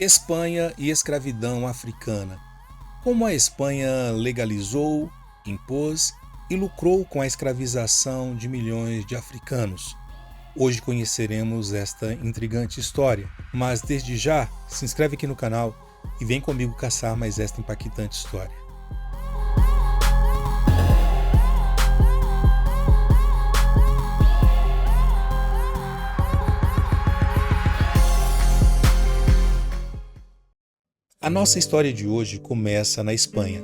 Espanha e escravidão africana. Como a Espanha legalizou, impôs e lucrou com a escravização de milhões de africanos. Hoje conheceremos esta intrigante história, mas desde já se inscreve aqui no canal e vem comigo caçar mais esta impactante história. A nossa história de hoje começa na Espanha,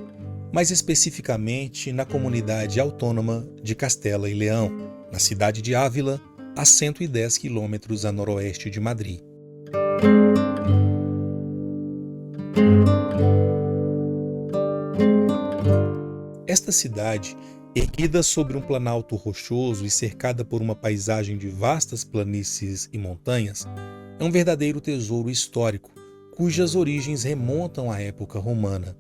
mais especificamente na comunidade autônoma de Castela e Leão, na cidade de Ávila, a 110 quilômetros a noroeste de Madrid. Esta cidade, erguida sobre um planalto rochoso e cercada por uma paisagem de vastas planícies e montanhas, é um verdadeiro tesouro histórico, cujas origens remontam à época romana.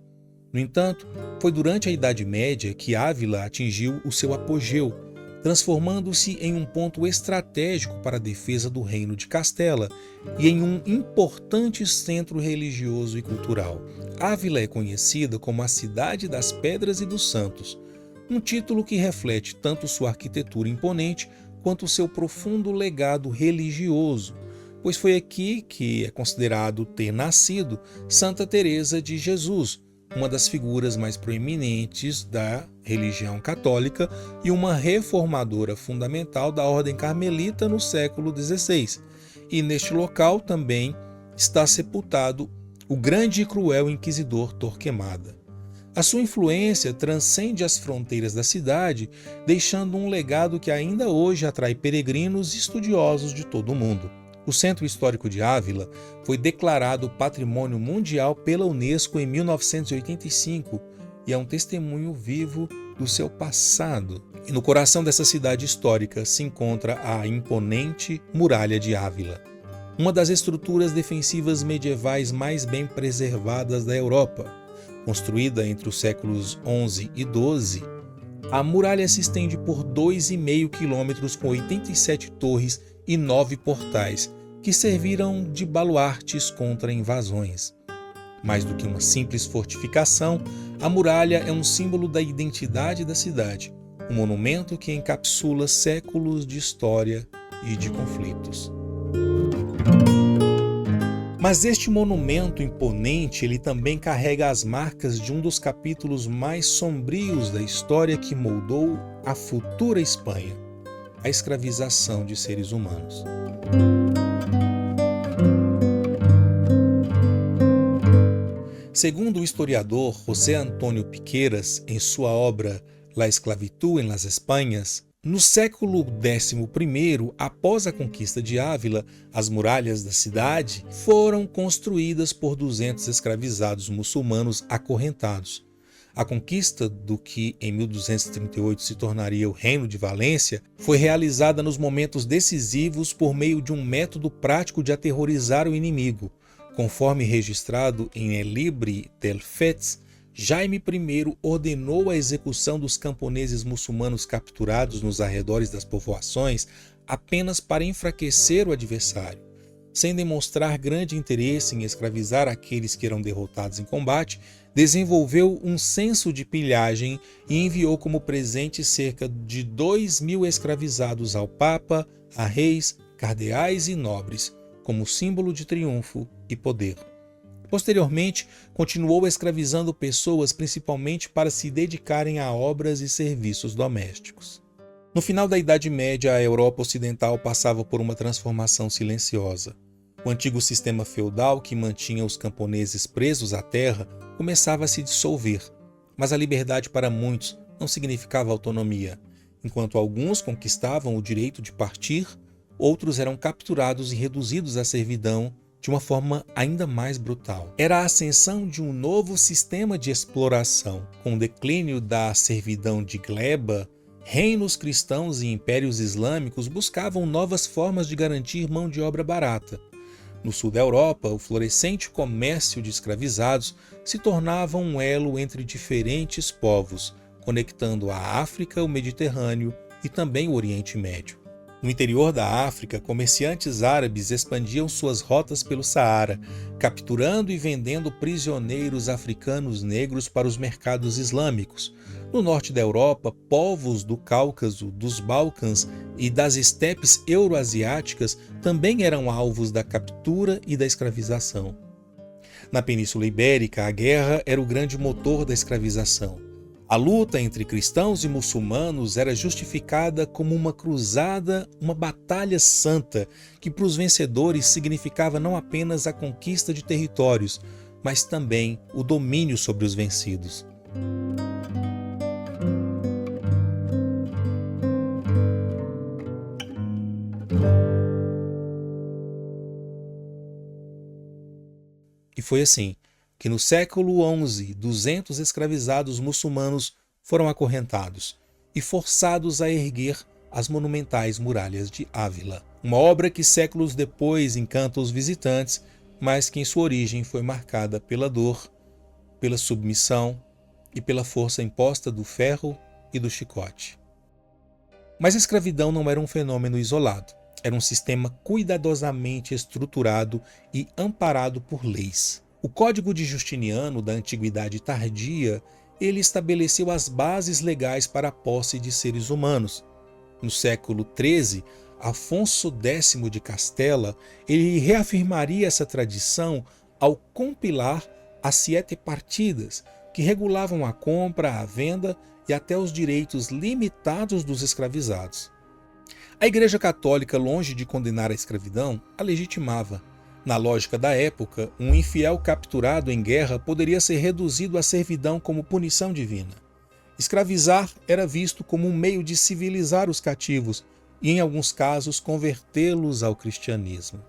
No entanto, foi durante a Idade Média que Ávila atingiu o seu apogeu, transformando-se em um ponto estratégico para a defesa do reino de Castela e em um importante centro religioso e cultural. Ávila é conhecida como a Cidade das Pedras e dos Santos, um título que reflete tanto sua arquitetura imponente quanto seu profundo legado religioso, pois foi aqui que é considerado ter nascido Santa Teresa de Jesus, uma das figuras mais proeminentes da religião católica e uma reformadora fundamental da Ordem Carmelita no século XVI. E neste local também está sepultado o grande e cruel inquisidor Torquemada. A sua influência transcende as fronteiras da cidade, deixando um legado que ainda hoje atrai peregrinos e estudiosos de todo o mundo. O Centro Histórico de Ávila foi declarado Patrimônio Mundial pela Unesco em 1985 e é um testemunho vivo do seu passado. E no coração dessa cidade histórica se encontra a imponente Muralha de Ávila, uma das estruturas defensivas medievais mais bem preservadas da Europa. Construída entre os séculos XI e XII, a muralha se estende por 2,5 quilômetros com 87 torres e 9 portais, que serviram de baluartes contra invasões. Mais do que uma simples fortificação, a muralha é um símbolo da identidade da cidade, um monumento que encapsula séculos de história e de conflitos. Mas este monumento imponente, ele também carrega as marcas de um dos capítulos mais sombrios da história que moldou a futura Espanha, a escravização de seres humanos. Segundo o historiador José Antonio Piqueras, em sua obra La Esclavitud en las Españas, no século XI, após a conquista de Ávila, as muralhas da cidade foram construídas por 200 escravizados muçulmanos acorrentados. A conquista do que em 1238 se tornaria o Reino de Valência foi realizada nos momentos decisivos por meio de um método prático de aterrorizar o inimigo. Conforme registrado em El Libre del Fets, Jaime I ordenou a execução dos camponeses muçulmanos capturados nos arredores das povoações apenas para enfraquecer o adversário. Sem demonstrar grande interesse em escravizar aqueles que eram derrotados em combate, desenvolveu um censo de pilhagem e enviou como presente cerca de 2.000 escravizados ao Papa, a reis, cardeais e nobres, como símbolo de triunfo e poder. Posteriormente, continuou escravizando pessoas principalmente para se dedicarem a obras e serviços domésticos. No final da Idade Média, a Europa Ocidental passava por uma transformação silenciosa. O antigo sistema feudal que mantinha os camponeses presos à terra começava a se dissolver, mas a liberdade para muitos não significava autonomia. Enquanto alguns conquistavam o direito de partir, outros eram capturados e reduzidos à servidão de uma forma ainda mais brutal. Era a ascensão de um novo sistema de exploração. Com o declínio da servidão de gleba, reinos cristãos e impérios islâmicos buscavam novas formas de garantir mão de obra barata. No sul da Europa, o florescente comércio de escravizados se tornava um elo entre diferentes povos, conectando a África, o Mediterrâneo e também o Oriente Médio. No interior da África, comerciantes árabes expandiam suas rotas pelo Saara, capturando e vendendo prisioneiros africanos negros para os mercados islâmicos. No norte da Europa, povos do Cáucaso, dos Balcãs e das estepes euroasiáticas também eram alvos da captura e da escravização. Na Península Ibérica, a guerra era o grande motor da escravização. A luta entre cristãos e muçulmanos era justificada como uma cruzada, uma batalha santa, que para os vencedores significava não apenas a conquista de territórios, mas também o domínio sobre os vencidos. E foi assim que no século XI, 200 escravizados muçulmanos foram acorrentados e forçados a erguer as monumentais muralhas de Ávila. Uma obra que séculos depois encanta os visitantes, mas que em sua origem foi marcada pela dor, pela submissão e pela força imposta do ferro e do chicote. Mas a escravidão não era um fenômeno isolado. Era um sistema cuidadosamente estruturado e amparado por leis. O Código de Justiniano, da Antiguidade Tardia, ele estabeleceu as bases legais para a posse de seres humanos. No século XIII, Afonso X de Castela, ele reafirmaria essa tradição ao compilar as Siete Partidas, que regulavam a compra, a venda e até os direitos limitados dos escravizados. A Igreja Católica, longe de condenar a escravidão, a legitimava. Na lógica da época, um infiel capturado em guerra poderia ser reduzido à servidão como punição divina. Escravizar era visto como um meio de civilizar os cativos e, em alguns casos, convertê-los ao cristianismo.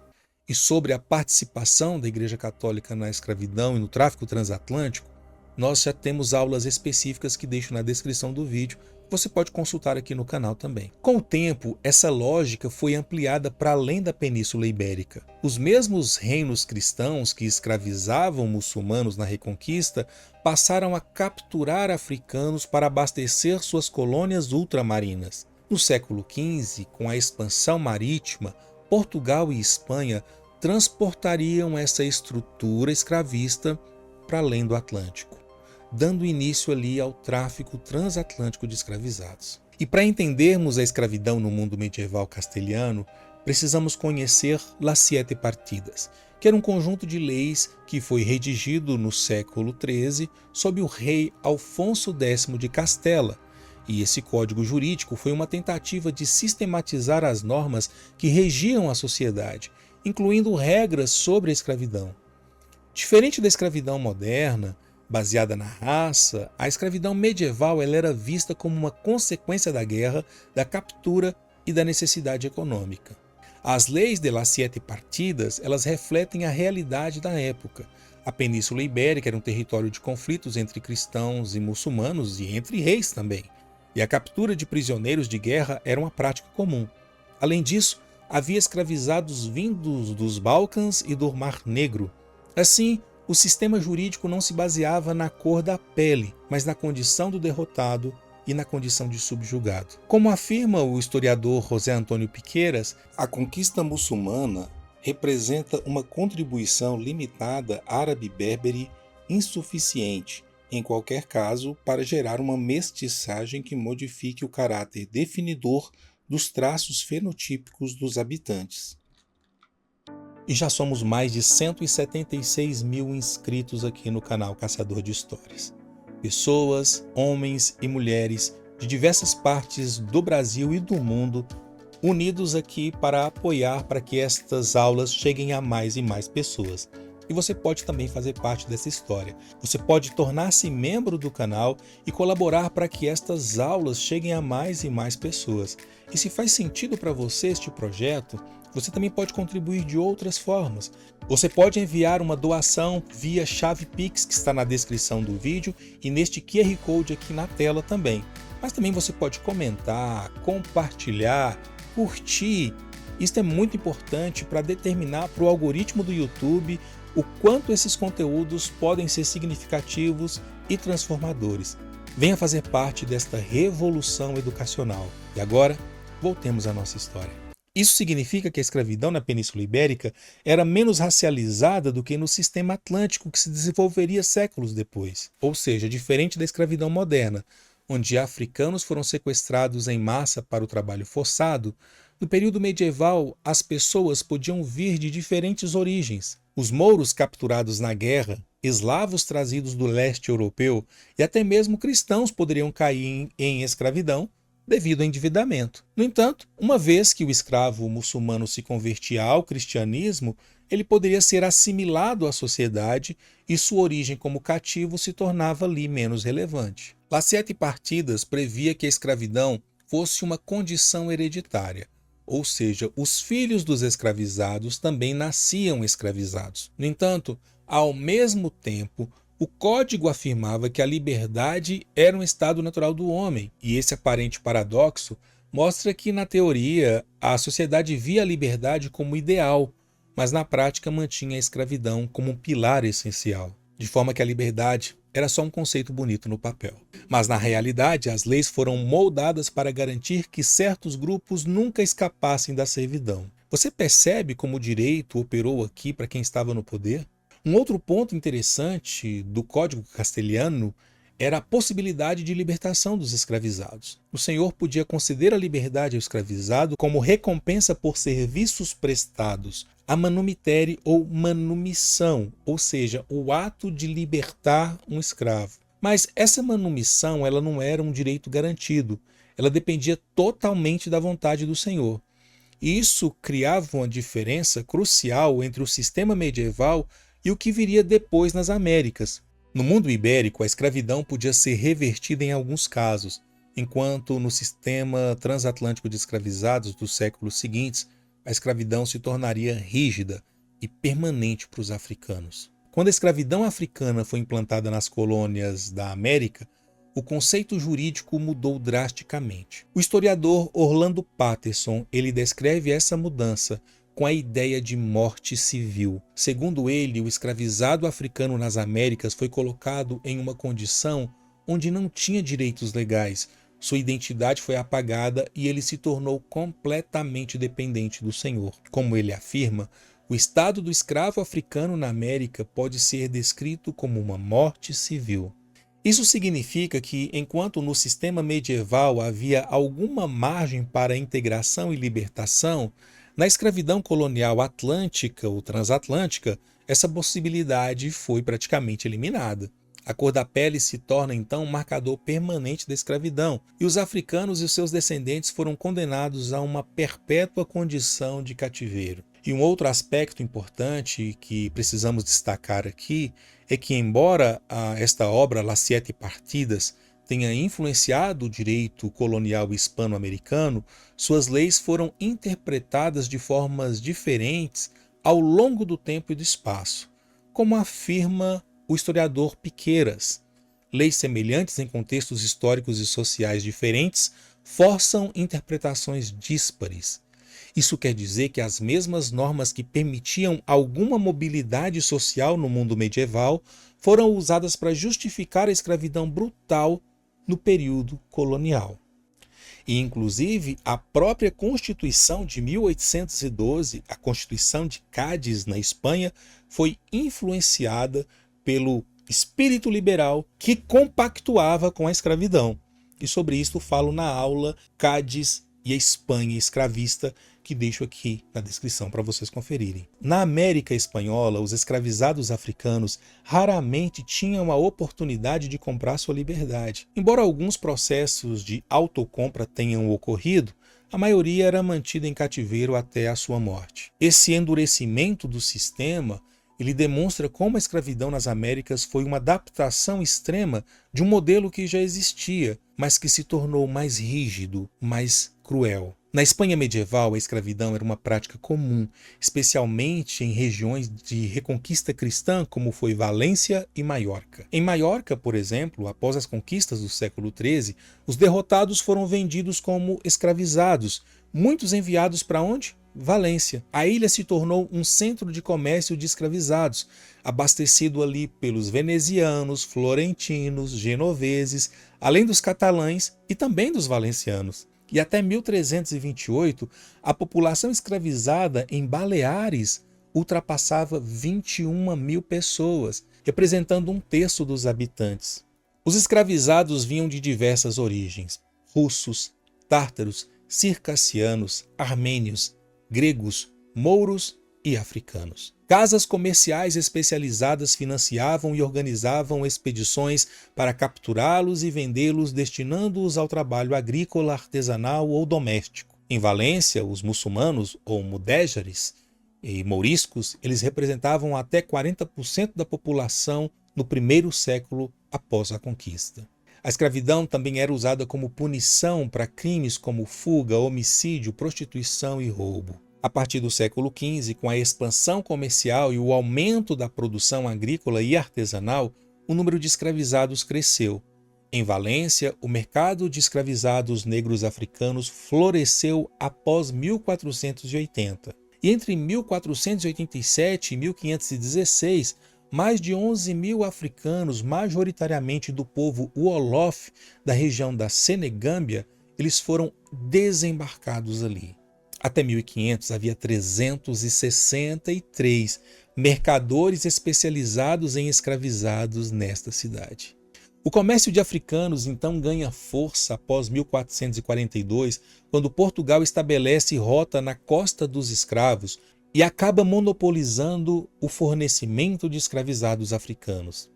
E sobre a participação da Igreja Católica na escravidão e no tráfico transatlântico, nós já temos aulas específicas que deixo na descrição do vídeo. Você pode consultar aqui no canal também. Com o tempo, essa lógica foi ampliada para além da Península Ibérica. Os mesmos reinos cristãos que escravizavam muçulmanos na Reconquista passaram a capturar africanos para abastecer suas colônias ultramarinas. No século XV, com a expansão marítima, Portugal e Espanha transportariam essa estrutura escravista para além do Atlântico, dando início ali ao tráfico transatlântico de escravizados. E para entendermos a escravidão no mundo medieval castelhano, precisamos conhecer Las Siete Partidas, que era um conjunto de leis que foi redigido no século XIII sob o rei Afonso X de Castela. E esse código jurídico foi uma tentativa de sistematizar as normas que regiam a sociedade, incluindo regras sobre a escravidão. Diferente da escravidão moderna, baseada na raça, a escravidão medieval ela era vista como uma consequência da guerra, da captura e da necessidade econômica. As leis de Las Siete Partidas elas refletem a realidade da época. A Península Ibérica era um território de conflitos entre cristãos e muçulmanos e entre reis também. E a captura de prisioneiros de guerra era uma prática comum. Além disso, havia escravizados vindos dos Balcãs e do Mar Negro. Assim, o sistema jurídico não se baseava na cor da pele, mas na condição do derrotado e na condição de subjugado. Como afirma o historiador José Antônio Piqueras, a conquista muçulmana representa uma contribuição limitada árabe-berbere insuficiente, em qualquer caso, para gerar uma mestiçagem que modifique o caráter definidor dos traços fenotípicos dos habitantes. E já somos mais de 176 mil inscritos aqui no canal Caçador de Histórias. Pessoas, homens e mulheres de diversas partes do Brasil e do mundo unidos aqui para apoiar para que estas aulas cheguem a mais e mais pessoas. E você pode também fazer parte dessa história. Você pode tornar-se membro do canal e colaborar para que estas aulas cheguem a mais e mais pessoas. E se faz sentido para você este projeto, você também pode contribuir de outras formas. Você pode enviar uma doação via chave Pix, que está na descrição do vídeo e neste QR Code aqui na tela também. Mas também você pode comentar, compartilhar, curtir. Isso é muito importante para determinar para o algoritmo do YouTube o quanto esses conteúdos podem ser significativos e transformadores. Venha fazer parte desta revolução educacional. E agora, voltemos à nossa história. Isso significa que a escravidão na Península Ibérica era menos racializada do que no sistema atlântico que se desenvolveria séculos depois. Ou seja, diferente da escravidão moderna, onde africanos foram sequestrados em massa para o trabalho forçado, no período medieval as pessoas podiam vir de diferentes origens. Os mouros capturados na guerra, eslavos trazidos do leste europeu e até mesmo cristãos poderiam cair em escravidão devido ao endividamento. No entanto, uma vez que o escravo muçulmano se convertia ao cristianismo, ele poderia ser assimilado à sociedade e sua origem como cativo se tornava ali menos relevante. Las Sete Partidas previa que a escravidão fosse uma condição hereditária, ou seja, os filhos dos escravizados também nasciam escravizados. No entanto, ao mesmo tempo, o Código afirmava que a liberdade era um estado natural do homem, e esse aparente paradoxo mostra que, na teoria, a sociedade via a liberdade como ideal, mas na prática mantinha a escravidão como um pilar essencial, de forma que a liberdade era só um conceito bonito no papel. Mas na realidade, as leis foram moldadas para garantir que certos grupos nunca escapassem da servidão. Você percebe como o direito operou aqui para quem estava no poder? Um outro ponto interessante do Código Castelhano era a possibilidade de libertação dos escravizados. O senhor podia conceder a liberdade ao escravizado como recompensa por serviços prestados, a manumitere ou manumissão, ou seja, o ato de libertar um escravo. Mas essa manumissão ela não era um direito garantido, ela dependia totalmente da vontade do senhor. E isso criava uma diferença crucial entre o sistema medieval e o que viria depois nas Américas. No mundo ibérico, a escravidão podia ser revertida em alguns casos, enquanto no sistema transatlântico de escravizados dos séculos seguintes, a escravidão se tornaria rígida e permanente para os africanos. Quando a escravidão africana foi implantada nas colônias da América, o conceito jurídico mudou drasticamente. O historiador Orlando Patterson, ele descreve essa mudança com a ideia de morte civil. Segundo ele, o escravizado africano nas Américas foi colocado em uma condição onde não tinha direitos legais, sua identidade foi apagada e ele se tornou completamente dependente do senhor. Como ele afirma, o estado do escravo africano na América pode ser descrito como uma morte civil. Isso significa que, enquanto no sistema medieval havia alguma margem para integração e libertação, na escravidão colonial atlântica ou transatlântica, essa possibilidade foi praticamente eliminada. A cor da pele se torna então um marcador permanente da escravidão, e os africanos e os seus descendentes foram condenados a uma perpétua condição de cativeiro. E um outro aspecto importante que precisamos destacar aqui é que, embora esta obra, Las Sete Partidas, tenha influenciado o direito colonial hispano-americano, suas leis foram interpretadas de formas diferentes ao longo do tempo e do espaço, como afirma o historiador Piqueras. Leis semelhantes em contextos históricos e sociais diferentes forçam interpretações díspares. Isso quer dizer que as mesmas normas que permitiam alguma mobilidade social no mundo medieval foram usadas para justificar a escravidão brutal no período colonial. E, inclusive, a própria Constituição de 1812, a Constituição de Cádiz, na Espanha, foi influenciada pelo espírito liberal que compactuava com a escravidão. E sobre isso falo na aula Cádiz e a Espanha escravista, que deixo aqui na descrição para vocês conferirem. Na América Espanhola, os escravizados africanos raramente tinham a oportunidade de comprar sua liberdade. Embora alguns processos de autocompra tenham ocorrido, a maioria era mantida em cativeiro até a sua morte. Esse endurecimento do sistema ele demonstra como a escravidão nas Américas foi uma adaptação extrema de um modelo que já existia, mas que se tornou mais rígido, mais cruel. Na Espanha medieval, a escravidão era uma prática comum, especialmente em regiões de reconquista cristã, como foi Valência e Maiorca. Em Maiorca, por exemplo, após as conquistas do século XIII, os derrotados foram vendidos como escravizados, muitos enviados para onde? Valência. A ilha se tornou um centro de comércio de escravizados, abastecido ali pelos venezianos, florentinos, genoveses, além dos catalães e também dos valencianos. E até 1328, a população escravizada em Baleares ultrapassava 21 mil pessoas, representando um terço dos habitantes. Os escravizados vinham de diversas origens: russos, tártaros, circassianos, armênios, gregos, mouros e africanos. Casas comerciais especializadas financiavam e organizavam expedições para capturá-los e vendê-los, destinando-os ao trabalho agrícola, artesanal ou doméstico. Em Valência, os muçulmanos, ou mudéjares, e mouriscos, eles representavam até 40% da população no primeiro século após a conquista. A escravidão também era usada como punição para crimes como fuga, homicídio, prostituição e roubo. A partir do século XV, com a expansão comercial e o aumento da produção agrícola e artesanal, o número de escravizados cresceu. Em Valência, o mercado de escravizados negros africanos floresceu após 1480. E entre 1487 e 1516, mais de 11 mil africanos, majoritariamente do povo Wolof, da região da Senegâmbia, eles foram desembarcados ali. Até 1500 havia 363 mercadores especializados em escravizados nesta cidade. O comércio de africanos então ganha força após 1442, quando Portugal estabelece rota na Costa dos Escravos e acaba monopolizando o fornecimento de escravizados africanos.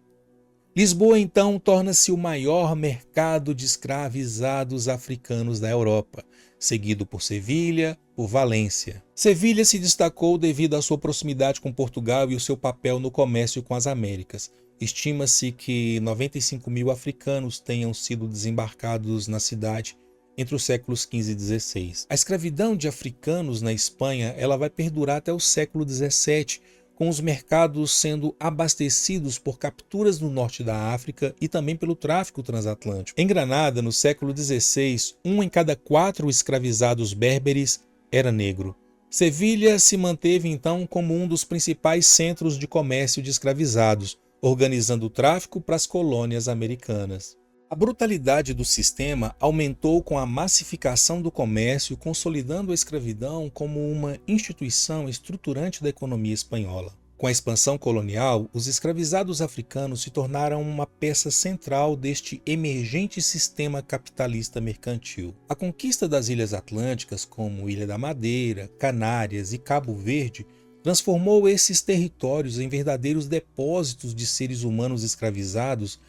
Lisboa então torna-se o maior mercado de escravizados africanos da Europa, seguido por Sevilha, por Valência. Sevilha se destacou devido à sua proximidade com Portugal e o seu papel no comércio com as Américas. Estima-se que 95 mil africanos tenham sido desembarcados na cidade entre os séculos XV e XVI. A escravidão de africanos na Espanha ela vai perdurar até o século XVII, com os mercados sendo abastecidos por capturas no norte da África e também pelo tráfico transatlântico. Em Granada, no século XVI, 1 em cada 4 escravizados berberes era negro. Sevilha se manteve então como um dos principais centros de comércio de escravizados, organizando o tráfico para as colônias americanas. A brutalidade do sistema aumentou com a massificação do comércio, consolidando a escravidão como uma instituição estruturante da economia espanhola. Com a expansão colonial, os escravizados africanos se tornaram uma peça central deste emergente sistema capitalista mercantil. A conquista das ilhas atlânticas, como Ilha da Madeira, Canárias e Cabo Verde, transformou esses territórios em verdadeiros depósitos de seres humanos escravizados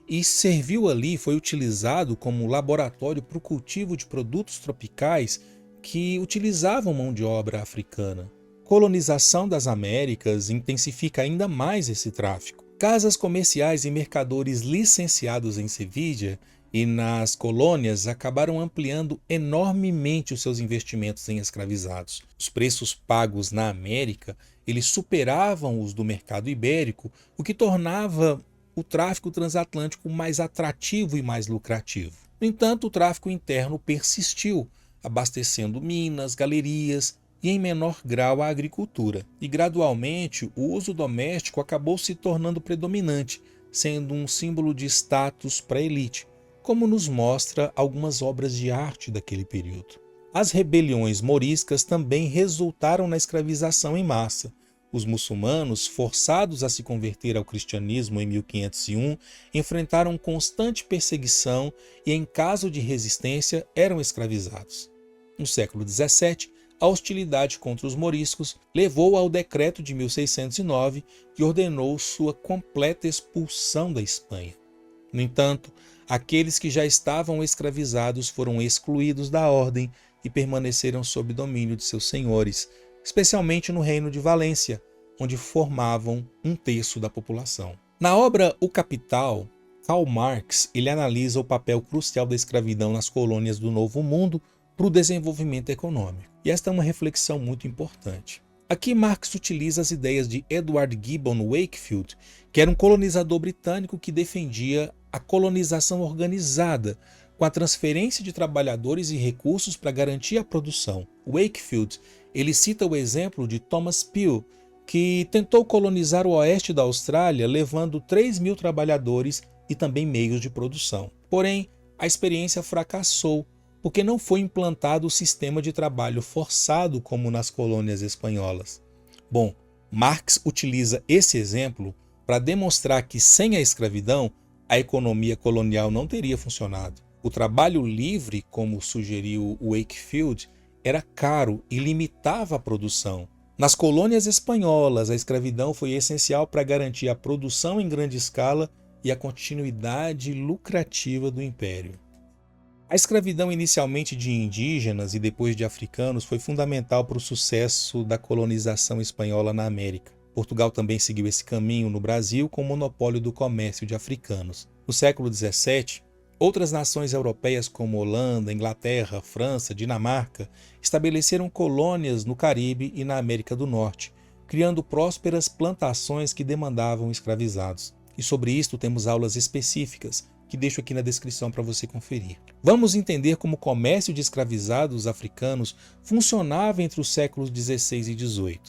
e serviu ali, foi utilizado como laboratório para o cultivo de produtos tropicais que utilizavam mão de obra africana. Colonização das Américas intensifica ainda mais esse tráfico. Casas comerciais e mercadores licenciados em Sevilha e nas colônias acabaram ampliando enormemente os seus investimentos em escravizados. Os preços pagos na América, eles superavam os do mercado ibérico, o que tornava o tráfico transatlântico mais atrativo e mais lucrativo. No entanto, o tráfico interno persistiu, abastecendo minas, galerias e, em menor grau, a agricultura. E, gradualmente, o uso doméstico acabou se tornando predominante, sendo um símbolo de status para a elite, como nos mostra algumas obras de arte daquele período. As rebeliões moriscas também resultaram na escravização em massa. Os muçulmanos, forçados a se converter ao cristianismo em 1501, enfrentaram constante perseguição e, em caso de resistência, eram escravizados. No século XVII, a hostilidade contra os moriscos levou ao decreto de 1609, que ordenou sua completa expulsão da Espanha. No entanto, aqueles que já estavam escravizados foram excluídos da ordem e permaneceram sob domínio de seus senhores, especialmente no reino de Valência, onde formavam um terço da população. Na obra O Capital, Karl Marx ele analisa o papel crucial da escravidão nas colônias do Novo Mundo para o desenvolvimento econômico. E esta é uma reflexão muito importante. Aqui Marx utiliza as ideias de Edward Gibbon Wakefield, que era um colonizador britânico que defendia a colonização organizada, com a transferência de trabalhadores e recursos para garantir a produção. Wakefield ele cita o exemplo de Thomas Peel, que tentou colonizar o oeste da Austrália, levando 3 mil trabalhadores e também meios de produção. Porém, a experiência fracassou, porque não foi implantado o sistema de trabalho forçado como nas colônias espanholas. Bom, Marx utiliza esse exemplo para demonstrar que sem a escravidão, a economia colonial não teria funcionado. O trabalho livre, como sugeriu Wakefield, era caro e limitava a produção. Nas colônias espanholas, a escravidão foi essencial para garantir a produção em grande escala e a continuidade lucrativa do império. A escravidão inicialmente de indígenas e depois de africanos foi fundamental para o sucesso da colonização espanhola na América. Portugal também seguiu esse caminho no Brasil com o monopólio do comércio de africanos. No século XVII, outras nações europeias como Holanda, Inglaterra, França, Dinamarca estabeleceram colônias no Caribe e na América do Norte, criando prósperas plantações que demandavam escravizados. E sobre isto temos aulas específicas, que deixo aqui na descrição para você conferir. Vamos entender como o comércio de escravizados africanos funcionava entre os séculos XVI e XVIII.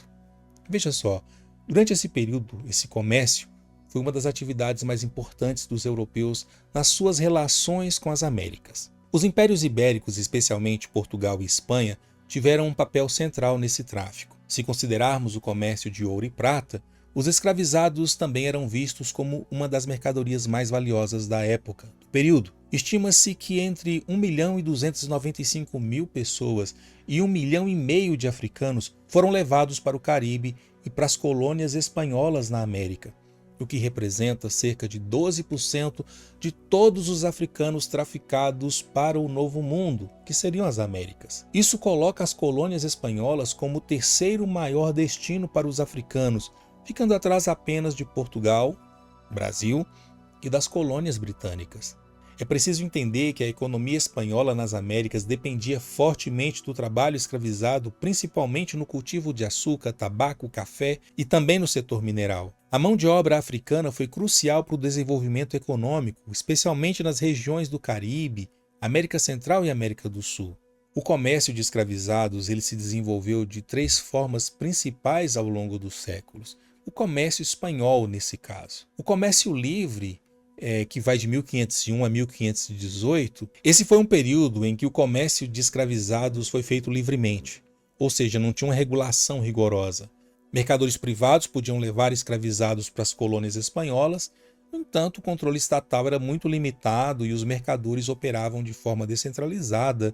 Veja só, durante esse período, esse comércio foi uma das atividades mais importantes dos europeus nas suas relações com as Américas. Os impérios ibéricos, especialmente Portugal e Espanha, tiveram um papel central nesse tráfico. Se considerarmos o comércio de ouro e prata, os escravizados também eram vistos como uma das mercadorias mais valiosas da época, do período. Estima-se que entre 1.295.000 pessoas e 1,5 milhão de africanos foram levados para o Caribe e para as colônias espanholas na América, o que representa cerca de 12% de todos os africanos traficados para o Novo Mundo, que seriam as Américas. Isso coloca as colônias espanholas como o terceiro maior destino para os africanos, ficando atrás apenas de Portugal, Brasil e das colônias britânicas. É preciso entender que a economia espanhola nas Américas dependia fortemente do trabalho escravizado, principalmente no cultivo de açúcar, tabaco, café e também no setor mineral. A mão de obra africana foi crucial para o desenvolvimento econômico, especialmente nas regiões do Caribe, América Central e América do Sul. O comércio de escravizados ele se desenvolveu de 3 formas principais ao longo dos séculos. O comércio espanhol, nesse caso. O comércio livre, que vai de 1501 a 1518, esse foi um período em que o comércio de escravizados foi feito livremente, ou seja, não tinha uma regulação rigorosa. Mercadores privados podiam levar escravizados para as colônias espanholas, no entanto, o controle estatal era muito limitado e os mercadores operavam de forma descentralizada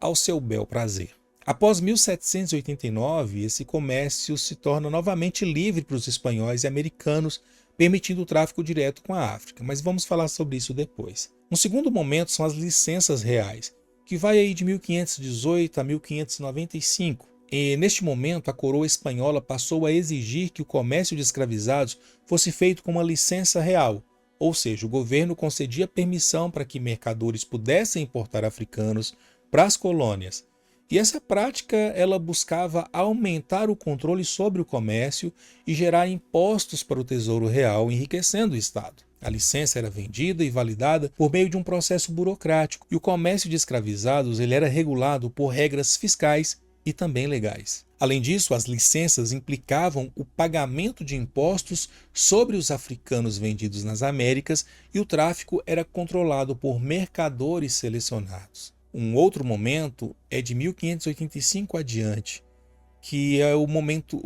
ao seu bel prazer. Após 1789, esse comércio se torna novamente livre para os espanhóis e americanos, permitindo o tráfico direto com a África, mas vamos falar sobre isso depois. Um segundo momento são as licenças reais, que vai aí de 1518 a 1595. E neste momento, a coroa espanhola passou a exigir que o comércio de escravizados fosse feito com uma licença real, ou seja, o governo concedia permissão para que mercadores pudessem importar africanos para as colônias. E essa prática ela buscava aumentar o controle sobre o comércio e gerar impostos para o Tesouro Real, enriquecendo o Estado. A licença era vendida e validada por meio de um processo burocrático, e o comércio de escravizados ele era regulado por regras fiscais e também legais. Além disso, as licenças implicavam o pagamento de impostos sobre os africanos vendidos nas Américas e o tráfico era controlado por mercadores selecionados. Um outro momento é de 1585 adiante, que é o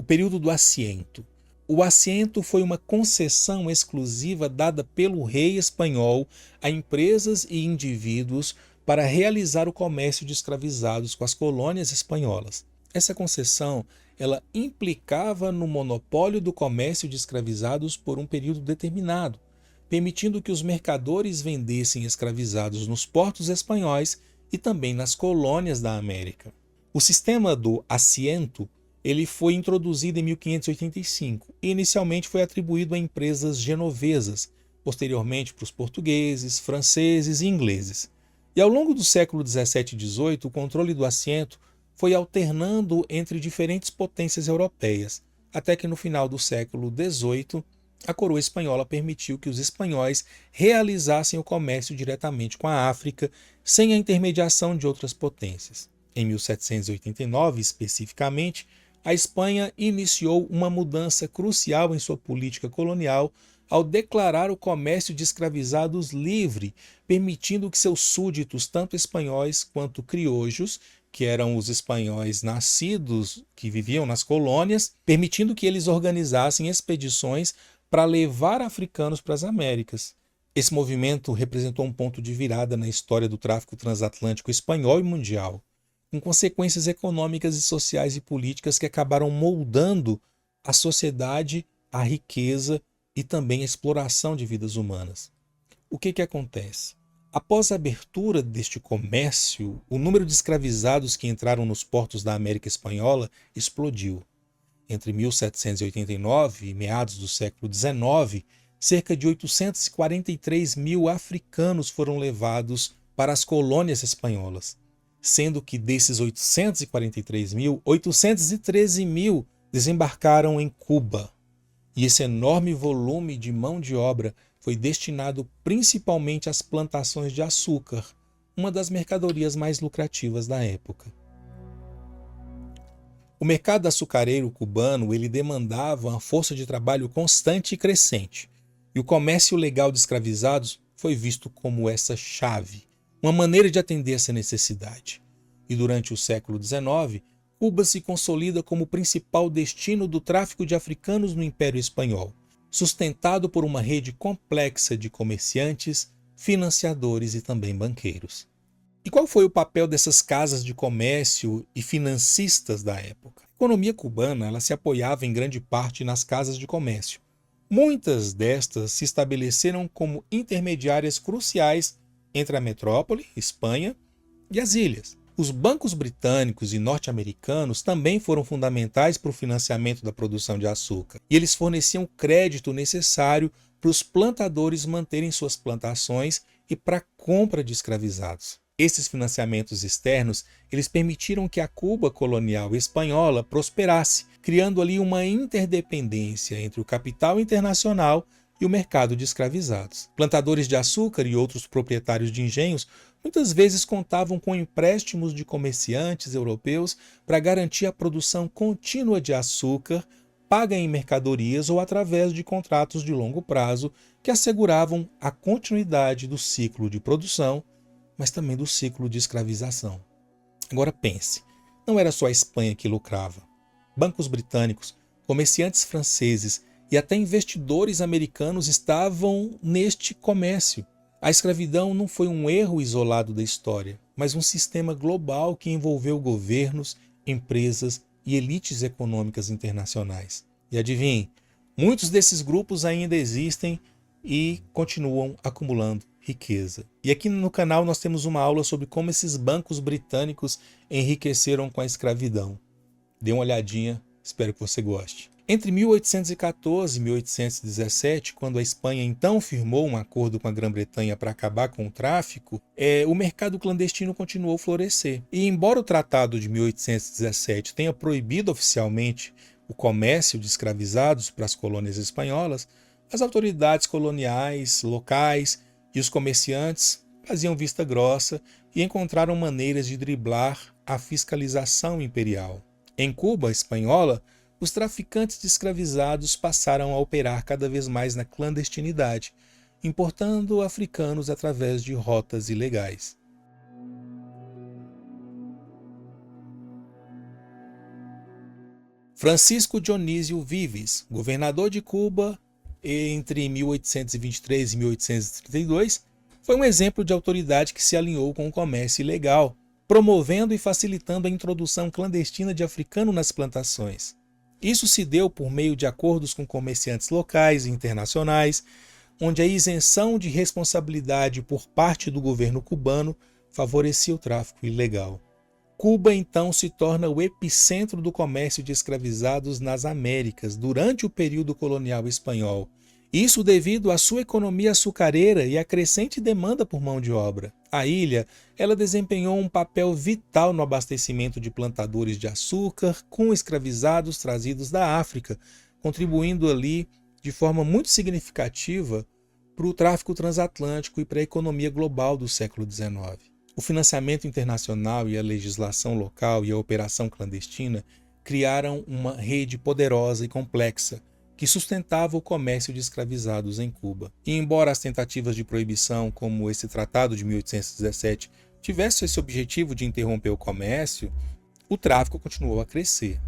período do assiento. O assiento foi uma concessão exclusiva dada pelo rei espanhol a empresas e indivíduos para realizar o comércio de escravizados com as colônias espanholas. Essa concessão ela implicava no monopólio do comércio de escravizados por um período determinado, permitindo que os mercadores vendessem escravizados nos portos espanhóis e também nas colônias da América. O sistema do assiento ele foi introduzido em 1585 e inicialmente foi atribuído a empresas genovesas, posteriormente para os portugueses, franceses e ingleses. E ao longo do século 17 e 18, o controle do assiento foi alternando entre diferentes potências europeias, até que no final do século 18, a coroa espanhola permitiu que os espanhóis realizassem o comércio diretamente com a África, sem a intermediação de outras potências. Em 1789, especificamente, a Espanha iniciou uma mudança crucial em sua política colonial ao declarar o comércio de escravizados livre, permitindo que seus súditos, tanto espanhóis quanto criojos, que eram os espanhóis nascidos que viviam nas colônias, permitindo que eles organizassem expedições para levar africanos para as Américas. Esse movimento representou um ponto de virada na história do tráfico transatlântico espanhol e mundial, com consequências econômicas e sociais e políticas que acabaram moldando a sociedade, a riqueza e também a exploração de vidas humanas. O que acontece? Após a abertura deste comércio, o número de escravizados que entraram nos portos da América Espanhola explodiu. Entre 1789 e meados do século XIX, cerca de 843 mil africanos foram levados para as colônias espanholas, sendo que desses 843 mil, 813 mil desembarcaram em Cuba. E esse enorme volume de mão de obra foi destinado principalmente às plantações de açúcar, uma das mercadorias mais lucrativas da época. O mercado açucareiro cubano ele demandava uma força de trabalho constante e crescente, e o comércio legal de escravizados foi visto como essa chave, uma maneira de atender essa necessidade. E durante o século XIX, Cuba se consolida como o principal destino do tráfico de africanos no Império Espanhol, sustentado por uma rede complexa de comerciantes, financiadores e também banqueiros. E qual foi o papel dessas casas de comércio e financistas da época? A economia cubana ela se apoiava em grande parte nas casas de comércio. Muitas destas se estabeleceram como intermediárias cruciais entre a metrópole, Espanha, e as ilhas. Os bancos britânicos e norte-americanos também foram fundamentais para o financiamento da produção de açúcar, e eles forneciam crédito necessário para os plantadores manterem suas plantações e para a compra de escravizados. Esses financiamentos externos, eles permitiram que a Cuba colonial espanhola prosperasse, criando ali uma interdependência entre o capital internacional e o mercado de escravizados. Plantadores de açúcar e outros proprietários de engenhos muitas vezes contavam com empréstimos de comerciantes europeus para garantir a produção contínua de açúcar, paga em mercadorias ou através de contratos de longo prazo que asseguravam a continuidade do ciclo de produção, mas também do ciclo de escravização. Agora pense, não era só a Espanha que lucrava. Bancos britânicos, comerciantes franceses e até investidores americanos estavam neste comércio. A escravidão não foi um erro isolado da história, mas um sistema global que envolveu governos, empresas e elites econômicas internacionais. E adivinhe, muitos desses grupos ainda existem e continuam acumulando riqueza. E aqui no canal nós temos uma aula sobre como esses bancos britânicos enriqueceram com a escravidão. Dê uma olhadinha, espero que você goste. Entre 1814 e 1817, quando a Espanha então firmou um acordo com a Grã-Bretanha para acabar com o tráfico, o mercado clandestino continuou a florescer. E embora o Tratado de 1817 tenha proibido oficialmente o comércio de escravizados para as colônias espanholas, as autoridades coloniais, locais e os comerciantes faziam vista grossa e encontraram maneiras de driblar a fiscalização imperial. Em Cuba espanhola, os traficantes de escravizados passaram a operar cada vez mais na clandestinidade, importando africanos através de rotas ilegais. Francisco Dionísio Vives, governador de Cuba entre 1823 e 1832, foi um exemplo de autoridade que se alinhou com o comércio ilegal, promovendo e facilitando a introdução clandestina de africano nas plantações. Isso se deu por meio de acordos com comerciantes locais e internacionais, onde a isenção de responsabilidade por parte do governo cubano favorecia o tráfico ilegal. Cuba então se torna o epicentro do comércio de escravizados nas Américas durante o período colonial espanhol. Isso devido à sua economia açucareira e à crescente demanda por mão de obra. A ilha, ela desempenhou um papel vital no abastecimento de plantadores de açúcar com escravizados trazidos da África, contribuindo ali de forma muito significativa para o tráfico transatlântico e para a economia global do século XIX. O financiamento internacional e a legislação local e a operação clandestina criaram uma rede poderosa e complexa que sustentava o comércio de escravizados em Cuba. E embora as tentativas de proibição, como esse Tratado de 1817, tivessem esse objetivo de interromper o comércio, o tráfico continuou a crescer.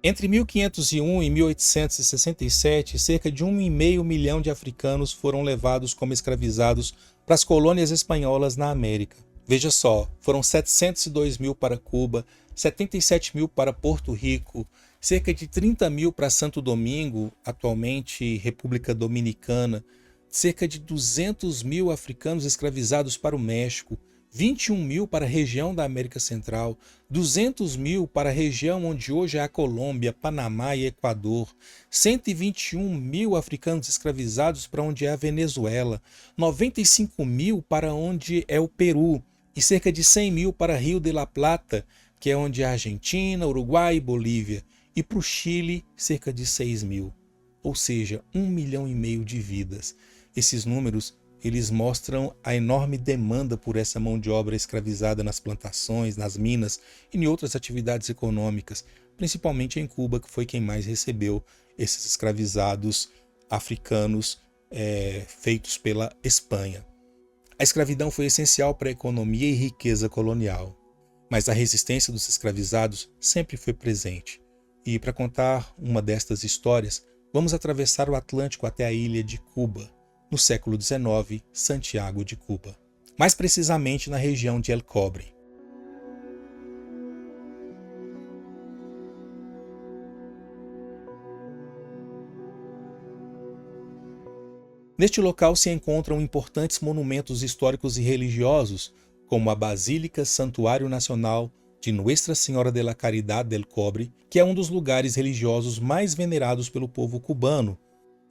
Entre 1501 e 1867, cerca de 1,5 milhão de africanos foram levados como escravizados para as colônias espanholas na América. Veja só, foram 702 mil para Cuba, 77 mil para Porto Rico, cerca de 30 mil para Santo Domingo, atualmente República Dominicana, cerca de 200 mil africanos escravizados para o México, 21 mil para a região da América Central, 200 mil para a região onde hoje é a Colômbia, Panamá e Equador, 121 mil africanos escravizados para onde é a Venezuela, 95 mil para onde é o Peru e cerca de 100 mil para Rio de la Plata, que é onde é a Argentina, Uruguai e Bolívia, e para o Chile, cerca de 6 mil, ou seja, 1,5 milhão de vidas. Esses números eles mostram a enorme demanda por essa mão de obra escravizada nas plantações, nas minas e em outras atividades econômicas, principalmente em Cuba, que foi quem mais recebeu esses escravizados africanos feitos pela Espanha. A escravidão foi essencial para a economia e riqueza colonial, mas a resistência dos escravizados sempre foi presente. E para contar uma destas histórias, vamos atravessar o Atlântico até a ilha de Cuba, no século XIX, Santiago de Cuba, mais precisamente na região de El Cobre. Neste local se encontram importantes monumentos históricos e religiosos, como a Basílica Santuário Nacional de Nuestra Senhora de la Caridad del Cobre, que é um dos lugares religiosos mais venerados pelo povo cubano,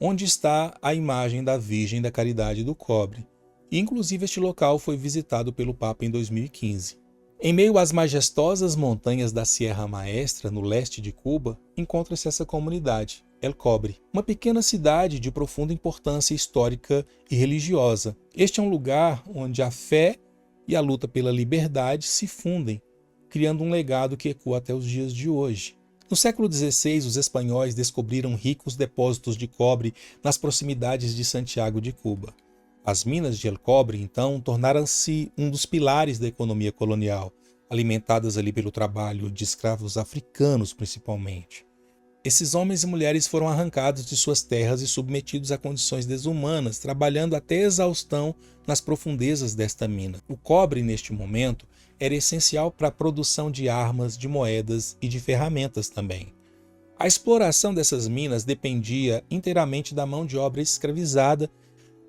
onde está a imagem da Virgem da Caridade do Cobre. E, inclusive, este local foi visitado pelo Papa em 2015. Em meio às majestosas montanhas da Sierra Maestra, no leste de Cuba, encontra-se essa comunidade, El Cobre, uma pequena cidade de profunda importância histórica e religiosa. Este é um lugar onde a fé e a luta pela liberdade se fundem, criando um legado que ecoa até os dias de hoje. No século XVI, os espanhóis descobriram ricos depósitos de cobre nas proximidades de Santiago de Cuba. As minas de El Cobre, então, tornaram-se um dos pilares da economia colonial, alimentadas ali pelo trabalho de escravos africanos, principalmente. Esses homens e mulheres foram arrancados de suas terras e submetidos a condições desumanas, trabalhando até exaustão nas profundezas desta mina. O cobre, neste momento, era essencial para a produção de armas, de moedas e de ferramentas também. A exploração dessas minas dependia inteiramente da mão de obra escravizada,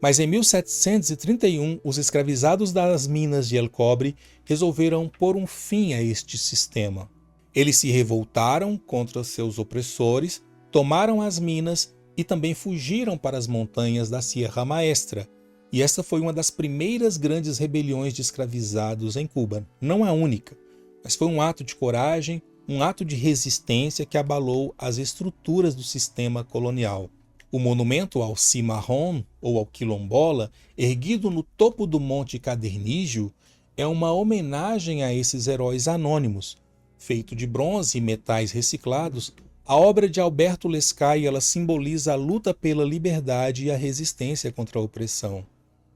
mas em 1731 os escravizados das minas de El Cobre resolveram pôr um fim a este sistema. Eles se revoltaram contra seus opressores, tomaram as minas e também fugiram para as montanhas da Sierra Maestra. E essa foi uma das primeiras grandes rebeliões de escravizados em Cuba. Não a única, mas foi um ato de coragem, um ato de resistência que abalou as estruturas do sistema colonial. O monumento ao Cimarrón, ou ao Quilombola, erguido no topo do Monte Cadernígio, é uma homenagem a esses heróis anônimos. Feito de bronze e metais reciclados, a obra de Alberto Lescay ela simboliza a luta pela liberdade e a resistência contra a opressão.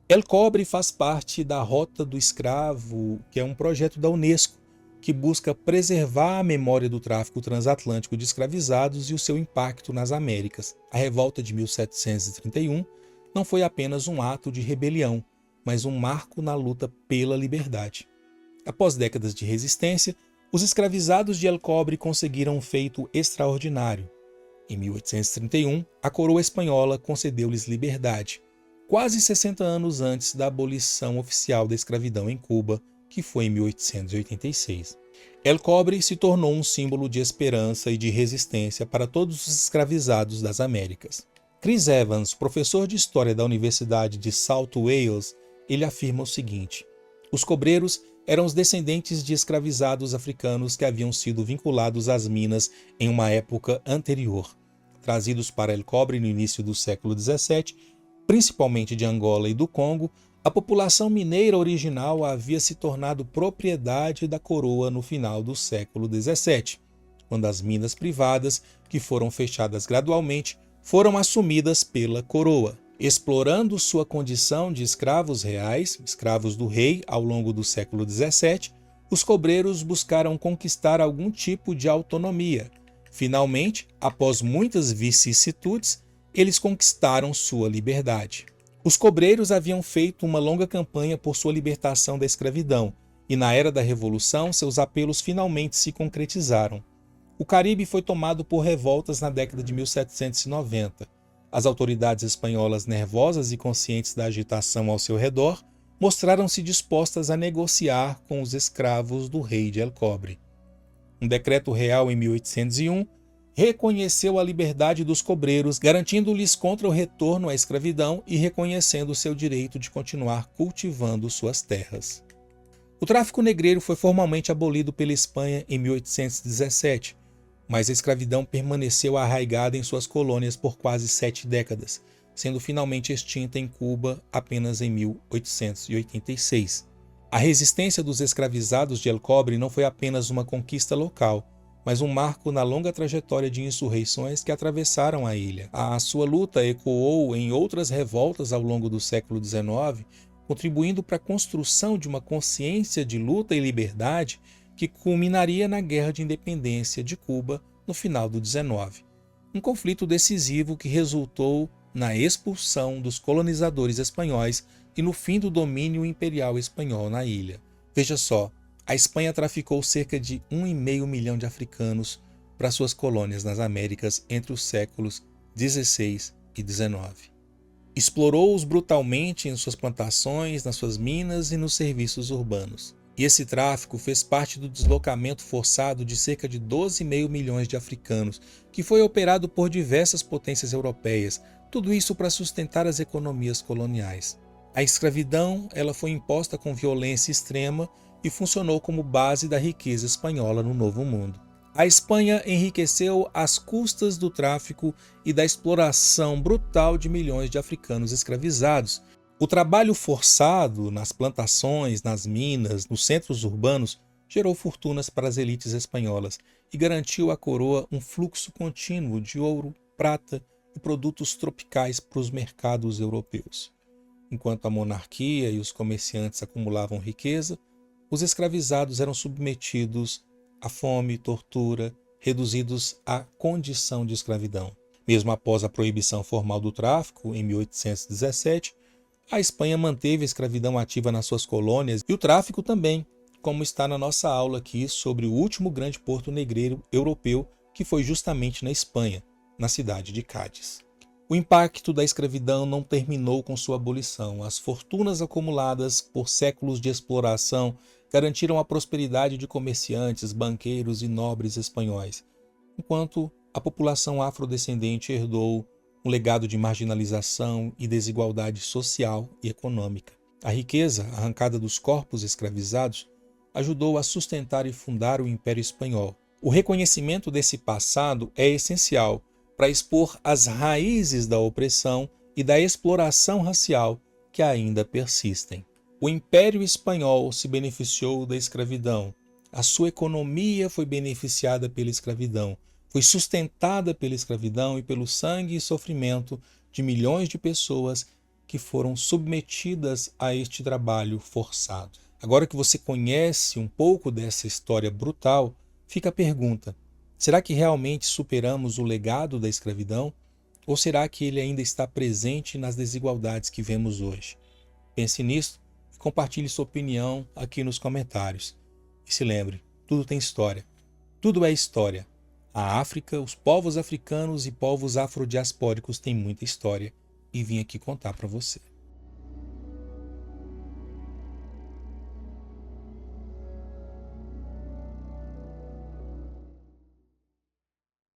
El Cobre faz parte da Rota do Escravo, que é um projeto da Unesco, que busca preservar a memória do tráfico transatlântico de escravizados e o seu impacto nas Américas. A revolta de 1731 não foi apenas um ato de rebelião, mas um marco na luta pela liberdade. Após décadas de resistência, os escravizados de El Cobre conseguiram um feito extraordinário. Em 1831, a coroa espanhola concedeu-lhes liberdade, quase 60 anos antes da abolição oficial da escravidão em Cuba, que foi em 1886. El Cobre se tornou um símbolo de esperança e de resistência para todos os escravizados das Américas. Chris Evans, professor de História da Universidade de South Wales, ele afirma o seguinte: os cobreiros eram os descendentes de escravizados africanos que haviam sido vinculados às minas em uma época anterior. Trazidos para El Cobre no início do século XVII, principalmente de Angola e do Congo, a população mineira original havia se tornado propriedade da coroa no final do século XVII. quando as minas privadas, que foram fechadas gradualmente, foram assumidas pela coroa. Explorando sua condição de escravos reais, escravos do rei, ao longo do século XVII, os cobreiros buscaram conquistar algum tipo de autonomia. Finalmente, após muitas vicissitudes, eles conquistaram sua liberdade. Os cobreiros haviam feito uma longa campanha por sua libertação da escravidão, e na era da Revolução seus apelos finalmente se concretizaram. O Caribe foi tomado por revoltas na década de 1790. As autoridades espanholas, nervosas e conscientes da agitação ao seu redor, mostraram-se dispostas a negociar com os escravos do rei de El Cobre. Um decreto real em 1801 reconheceu a liberdade dos cobreiros, garantindo-lhes contra o retorno à escravidão e reconhecendo seu direito de continuar cultivando suas terras. O tráfico negreiro foi formalmente abolido pela Espanha em 1817, mas a escravidão permaneceu arraigada em suas colônias por quase 7 décadas, sendo finalmente extinta em Cuba apenas em 1886. A resistência dos escravizados de El Cobre não foi apenas uma conquista local, mas um marco na longa trajetória de insurreições que atravessaram a ilha. A sua luta ecoou em outras revoltas ao longo do século XIX, contribuindo para a construção de uma consciência de luta e liberdade que culminaria na Guerra de Independência de Cuba no final do XIX. Um conflito decisivo que resultou na expulsão dos colonizadores espanhóis e no fim do domínio imperial espanhol na ilha. Veja só, a Espanha traficou cerca de 1,5 milhão de africanos para suas colônias nas Américas entre os séculos XVI e XIX. Explorou-os brutalmente em suas plantações, nas suas minas e nos serviços urbanos. E esse tráfico fez parte do deslocamento forçado de cerca de 12,5 milhões de africanos, que foi operado por diversas potências europeias, tudo isso para sustentar as economias coloniais. A escravidão ela foi imposta com violência extrema e funcionou como base da riqueza espanhola no Novo Mundo. A Espanha enriqueceu às custas do tráfico e da exploração brutal de milhões de africanos escravizados. O trabalho forçado nas plantações, nas minas, nos centros urbanos gerou fortunas para as elites espanholas e garantiu à coroa um fluxo contínuo de ouro, prata e produtos tropicais para os mercados europeus. Enquanto a monarquia e os comerciantes acumulavam riqueza, os escravizados eram submetidos à fome, tortura, reduzidos à condição de escravidão. Mesmo após a proibição formal do tráfico, em 1817, a Espanha manteve a escravidão ativa nas suas colônias e o tráfico também, como está na nossa aula aqui sobre o último grande porto negreiro europeu, que foi justamente na Espanha, na cidade de Cádiz. O impacto da escravidão não terminou com sua abolição. As fortunas acumuladas por séculos de exploração garantiram a prosperidade de comerciantes, banqueiros e nobres espanhóis, enquanto a população afrodescendente herdou um legado de marginalização e desigualdade social e econômica. A riqueza arrancada dos corpos escravizados ajudou a sustentar e fundar o Império Espanhol. O reconhecimento desse passado é essencial para expor as raízes da opressão e da exploração racial que ainda persistem. O Império Espanhol se beneficiou da escravidão. A sua economia foi beneficiada pela escravidão. Foi sustentada pela escravidão e pelo sangue e sofrimento de milhões de pessoas que foram submetidas a este trabalho forçado. Agora que você conhece um pouco dessa história brutal, fica a pergunta: será que realmente superamos o legado da escravidão? Ou será que ele ainda está presente nas desigualdades que vemos hoje? Pense nisso e compartilhe sua opinião aqui nos comentários. E se lembre, tudo tem história. Tudo é história. A África, os povos africanos e povos afrodiaspóricos têm muita história e vim aqui contar para você.